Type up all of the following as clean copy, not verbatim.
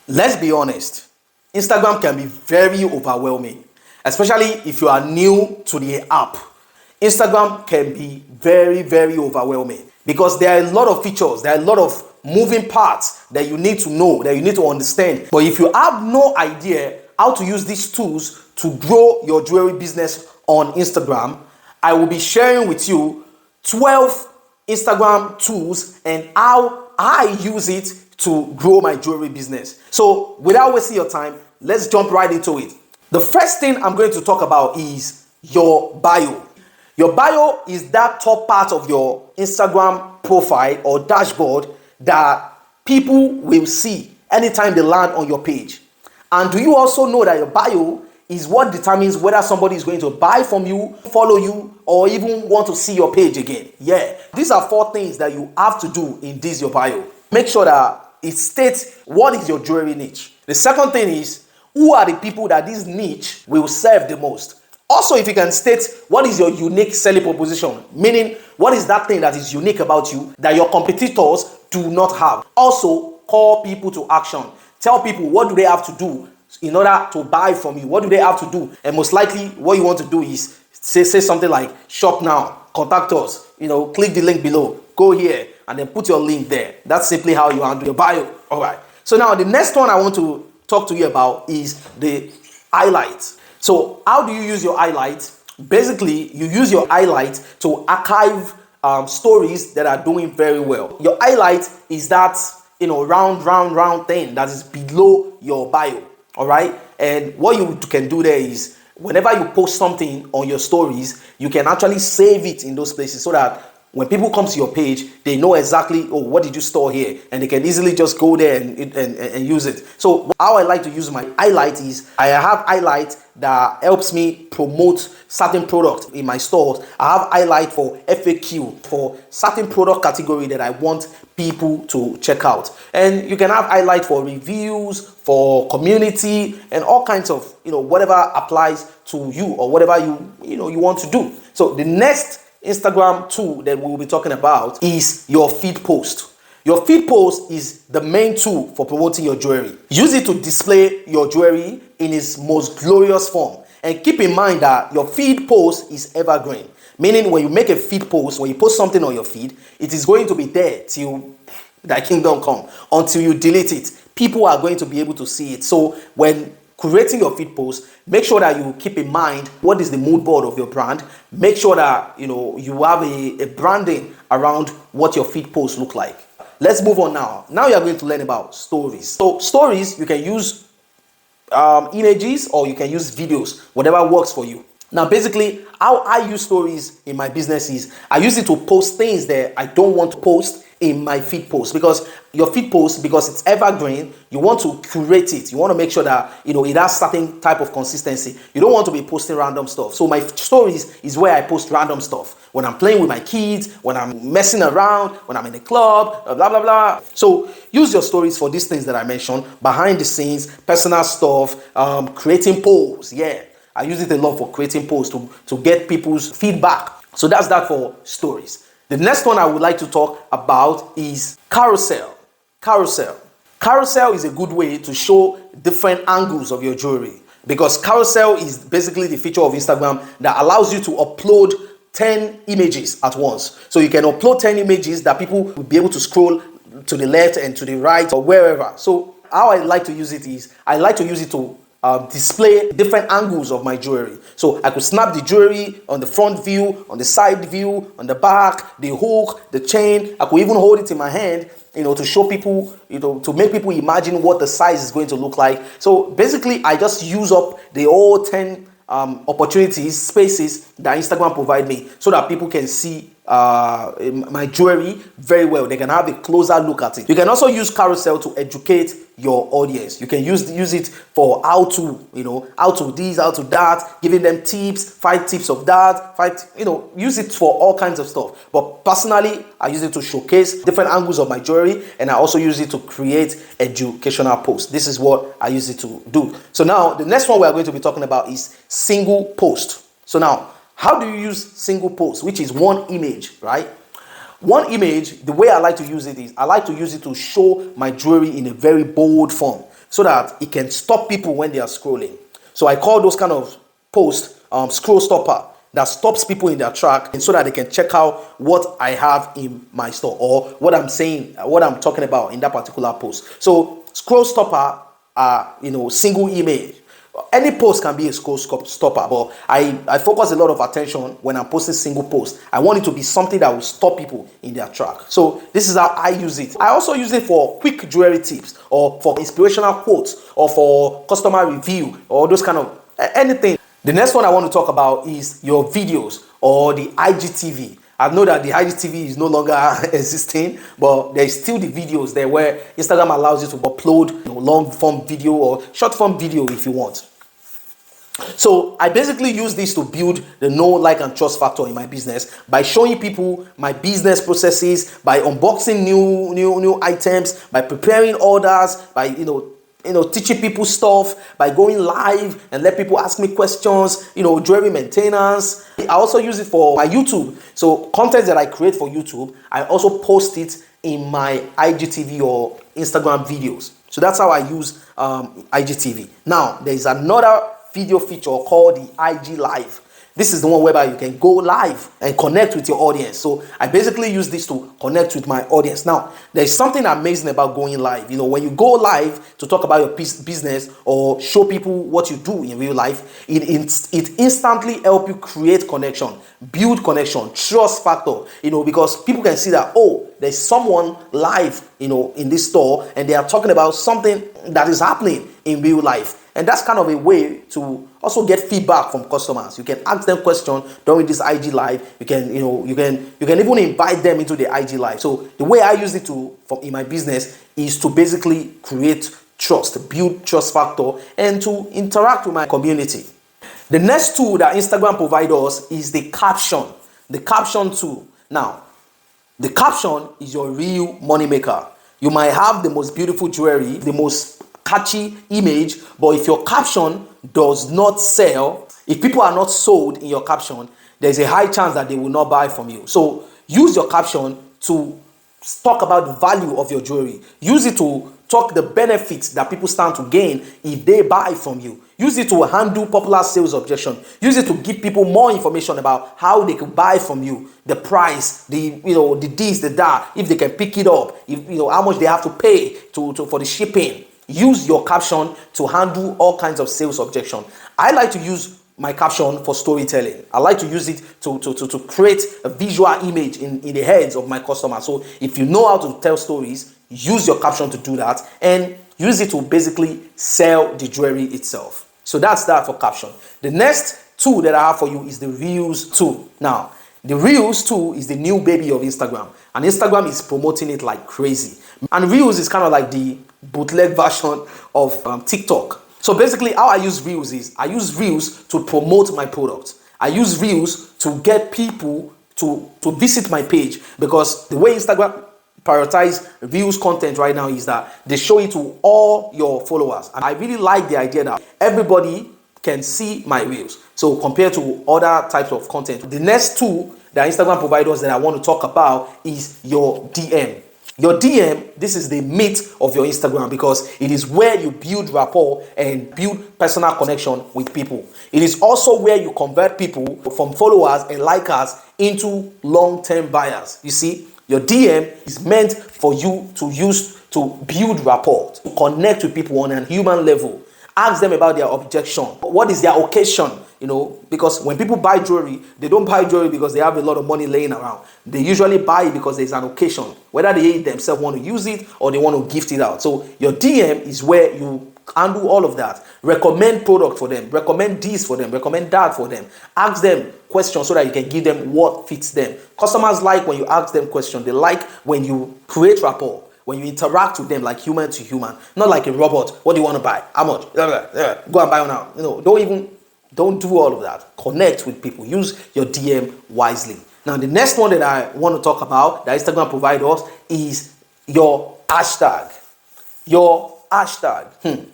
Let's be honest, Instagram can be very overwhelming, especially if you are new to the app. Instagram can be very, very overwhelming because there are a lot of features, there are a lot of moving parts that you need to know, that you need to understand. But if you have no idea how to use these tools to grow your jewelry business on Instagram, I will be sharing with you 12 Instagram tools and how I use it to grow my jewelry business. So without wasting your time, let's jump right into it. The first thing I'm going to talk about is your bio. Your bio is that top part of your Instagram profile or dashboard that people will see anytime they land on your page. And do you also know that your bio is what determines whether somebody is going to buy from you, follow you, or even want to see your page again? Yeah, these are 4 things that you have to do in this your bio. Make sure that it states what is your jewelry niche. The second thing is, who are the people that this niche will serve the most? Also, if you can state what is your unique selling proposition, meaning what is that thing that is unique about you that your competitors do not have. Also, call people to action. Tell people what do they have to do in order to buy from you. What do they have to do? And most likely what you want to do is say something like shop now, contact us, click the link below, go here, and then put your link there. That's simply how you handle your bio. All right. So now the next one I want to talk to you about is the highlights. So how do you use your highlights? Basically, you use your highlight to archive stories that are doing very well. Your highlight is that round thing that is below your bio. All right. And what you can do there is whenever you post something on your stories, you can actually save it in those places so that when people come to your page, they know exactly, oh, what did you store here? And they can easily just go there and use it. So how I like to use my highlight is I have highlight that helps me promote certain products in my stores. I have highlight for FAQ for certain product category that I want people to check out. And you can have highlight for reviews, for community, and all kinds of, whatever applies to you or whatever you want to do. So the next Instagram tool that we will be talking about is your feed post. Your feed post is the main tool for promoting your jewelry. Use it to display your jewelry in its most glorious form. And keep in mind that your feed post is evergreen. Meaning when you make a feed post, when you post something on your feed, it is going to be there till thy kingdom come. Until you delete it, people are going to be able to see it. So when creating your feed post, make sure that you keep in mind what is the mood board of your brand. Make sure that you have a branding around what your feed posts look like. Let's move on now. Now you are going to learn about stories. So stories, you can use images or you can use videos, whatever works for you. Now basically how I use stories in my business is I use it to post things that I don't want to post in my feed post, because your feed post, because it's evergreen, you want to curate it. You want to make sure that it has certain type of consistency. You don't want to be posting random stuff. So my stories is where I post random stuff when I'm playing with my kids, when I'm messing around, when I'm in the club, blah blah blah. So use your stories for these things that I mentioned: behind the scenes, personal stuff, creating polls. Yeah, I use it a lot for creating polls to get people's feedback. So that's that for stories. The next one I would like to talk about is Carousel. Carousel is a good way to show different angles of your jewelry, because Carousel is basically the feature of Instagram that allows you to upload 10 images at once. So you can upload 10 images that people will be able to scroll to the left and to the right or wherever. So how I like to use it is I like to use it to display different angles of my jewelry. So I could snap the jewelry on the front view, on the side view, on the back, the hook, the chain. I could even hold it in my hand, to show people, to make people imagine what the size is going to look like. So basically, I just use up the whole 10 opportunities, spaces that Instagram provide me, so that people can see my jewelry very well. They can have a closer look at it. You can also use Carousel to educate your audience. You can use it for how to, how to this, how to that, giving them tips, 5 tips of that, use it for all kinds of stuff. But personally, I use it to showcase different angles of my jewelry, and I also use it to create educational posts. This is what I use it to do. So now the next one we are going to be talking about is single post. So now, how do you use single post, which is one image, right? One image, the way I like to use it is I like to use it to show my jewelry in a very bold form. so that it can stop people when they are scrolling. So I call those kind of posts scroll stopper, that stops people in their track, and so that they can check out what I have in my store, or what I'm saying, what I'm talking about in that particular post. So scroll stopper are, single image. Any post can be a scroll stopper, but I focus a lot of attention when I'm posting single posts. I want it to be something that will stop people in their track. So this is how I use it. I also use it for quick jewelry tips, or for inspirational quotes, or for customer review, or those kind of anything. The next one I want to talk about is your videos, or the IGTV. I know that the IGTV is no longer existing, but there's still the videos there where Instagram allows you to upload long form video or short form video if you want. So I basically use this to build the know, like, and trust factor in my business by showing people my business processes, by unboxing new items, by preparing orders, by teaching people stuff, by going live and let people ask me questions, jewelry maintenance. I also use it for my YouTube. So content that I create for YouTube, I also post it in my IGTV or Instagram videos. So that's how I use IGTV. Now, there is another video feature called the IG Live. This is the one whereby you can go live and connect with your audience. So I basically use this to connect with my audience. Now, there's something amazing about going live. When you go live to talk about your business or show people what you do in real life, it instantly helps you create connection, build connection, trust factor, because people can see that, oh, there's someone live, in this store, and they are talking about something that is happening in real life. And that's kind of a way to also get feedback from customers. You can ask them questions during this IG live. You can even invite them into the IG live. So the way I use it in my business is to basically create trust, build trust factor, and to interact with my community. The next tool that Instagram provides us is the caption tool. Now, the caption is your real money maker. You might have the most beautiful jewelry, the most catchy image, but if your caption does not sell, if people are not sold in your caption, there's a high chance that they will not buy from you. So use your caption to talk about the value of your jewelry. Use it to talk the benefits that people stand to gain if they buy from you. Use it to handle popular sales objection. Use it to give people more information about how they can buy from you, the price, the this, the that, if they can pick it up, if how much they have to pay for the shipping. Use your caption to handle all kinds of sales objection. I like to use my caption for storytelling. I like to use it to create a visual image in the heads of my customers. So if you know how to tell stories, use your caption to do that, and use it to basically sell the jewelry itself. So that's that for caption. The next tool that I have for you is the Reels tool. Now, the Reels tool is the new baby of Instagram, and Instagram is promoting it like crazy. And Reels is kind of like the bootleg version of TikTok. So basically how I use Reels is I use Reels to promote my product. I use Reels to get people to visit my page, because the way Instagram prioritize Reels content right now is that they show it to all your followers. And I really like the idea that everybody can see my Reels. So compared to other types of content, the next tool that Instagram provides us that I want to talk about is your DM. Your DM, this is the meat of your Instagram, because it is where you build rapport and build personal connection with people. It is also where you convert people from followers and likers into long-term buyers. You see, your DM is meant for you to use to build rapport, to connect with people on a human level. Ask them about their objection. What is their occasion? Because when people buy jewelry, they don't buy jewelry because they have a lot of money laying around. They usually buy it because there's an occasion, whether they themselves want to use it or they want to gift it out. So your DM is where you handle all of that. Recommend product for them, recommend this for them, recommend that for them. Ask them questions so that you can give them what fits them. Customers like when you ask them questions. They like when you create rapport, when you interact with them like human to human, not like a robot. What do you want to buy? How much? Go and buy it now. Don't do all of that. Connect with people. Use your DM wisely. Now, the next one that I want to talk about that Instagram provides us is your hashtag. Your hashtag.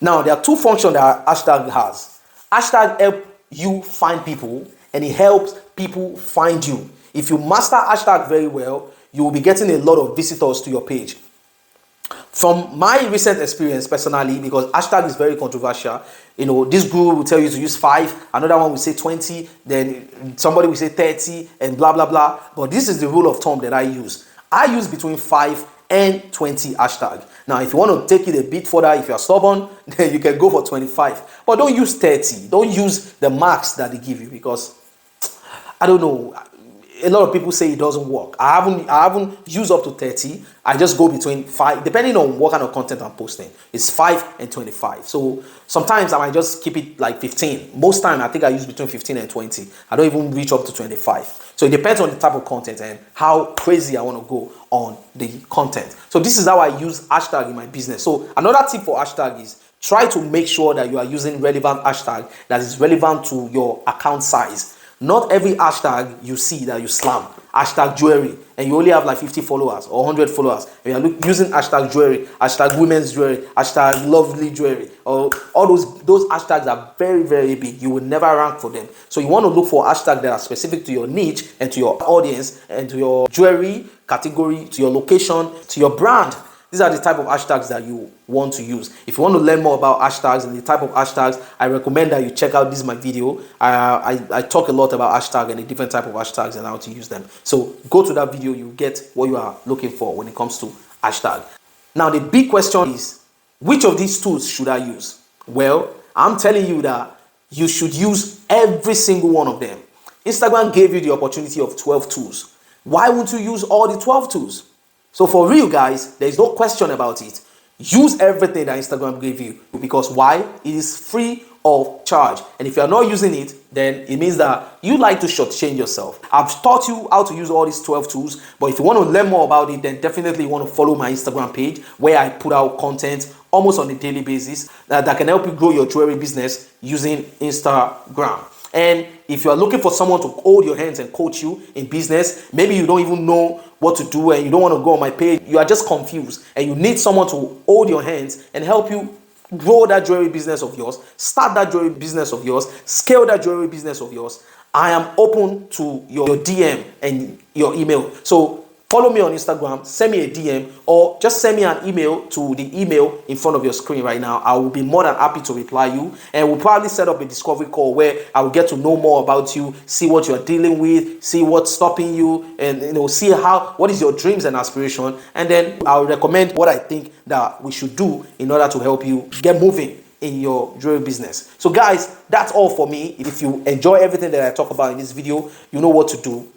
Now, there are two functions that hashtag has. Hashtag help you find people, and it helps people find you. If you master hashtag very well, you will be getting a lot of visitors to your page. From my recent experience personally, because hashtag is very controversial, this guru will tell you to use 5, another one will say 20, then somebody will say 30, and blah blah blah. But this is the rule of thumb that I use. I use between 5 and 20 hashtag. Now, if you want to take it a bit further, if you are stubborn, then you can go for 25. But don't use 30. Don't use the marks that they give you, because I don't know. A lot of people say it doesn't work. I haven't used up to 30. I just go between 5, depending on what kind of content I'm posting. It's 5 and 25. So sometimes I might just keep it like 15. Most time I think I use between 15 and 20. I don't even reach up to 25. So it depends on the type of content and how crazy I want to go on the content. So this is how I use hashtag in my business. So another tip for hashtag is try to make sure that you are using relevant hashtag that is relevant to your account size. Not every hashtag you see that you slam, hashtag Jewery, and you only have like 50 followers or 100 followers, and you're using hashtag Jewery, hashtag women's jewelry, hashtag lovely jewelry, or all those hashtags are very, very big. You will never rank for them. So you want to look for hashtags that are specific to your niche and to your audience and to your jewelry category, to your location, to your brand. These are the type of hashtags that you want to use. If you want to learn more about hashtags and the type of hashtags, I recommend that you check out this my video. I talk a lot about hashtags and the different type of hashtags and how to use them. So go to that video, you get what you are looking for when it comes to hashtag. Now the big question is, which of these tools should I use? Well, I'm telling you that you should use every single one of them. Instagram gave you the opportunity of 12 tools. Why won't you use all the 12 tools? So for real, guys, there is no question about it. Use everything that Instagram gave you, because why? It is free of charge. And if you are not using it, then it means that you like to shortchange yourself. I've taught you how to use all these 12 tools, but if you want to learn more about it, then definitely you want to follow my Instagram page, where I put out content almost on a daily basis that can help you grow your jewelry business using Instagram. And if you are looking for someone to hold your hands and coach you in business, maybe you don't even know what to do and you don't want to go on my page, you are just confused and you need someone to hold your hands and help you grow that jewelry business of yours, start that jewelry business of yours, scale that jewelry business of yours, I am open to your DM and your email. So follow me on Instagram, send me a DM, or just send me an email to the email in front of your screen right now. I will be more than happy to reply you, and we'll probably set up a discovery call where I will get to know more about you, see what you're dealing with, see what's stopping you, and see what is your dreams and aspiration, and then I'll recommend what I think that we should do in order to help you get moving in your jewelry business. So guys, that's all for me. If you enjoy everything that I talk about in this video, you know what to do.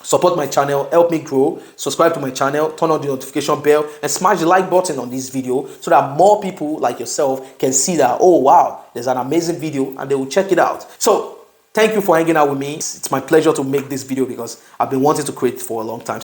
Support my channel, help me grow, subscribe to my channel, turn on the notification bell, and smash the like button on this video so that more people like yourself can see that, oh wow, there's an amazing video, and they will check it out. So thank you for hanging out with me. It's my pleasure to make this video because I've been wanting to create for a long time.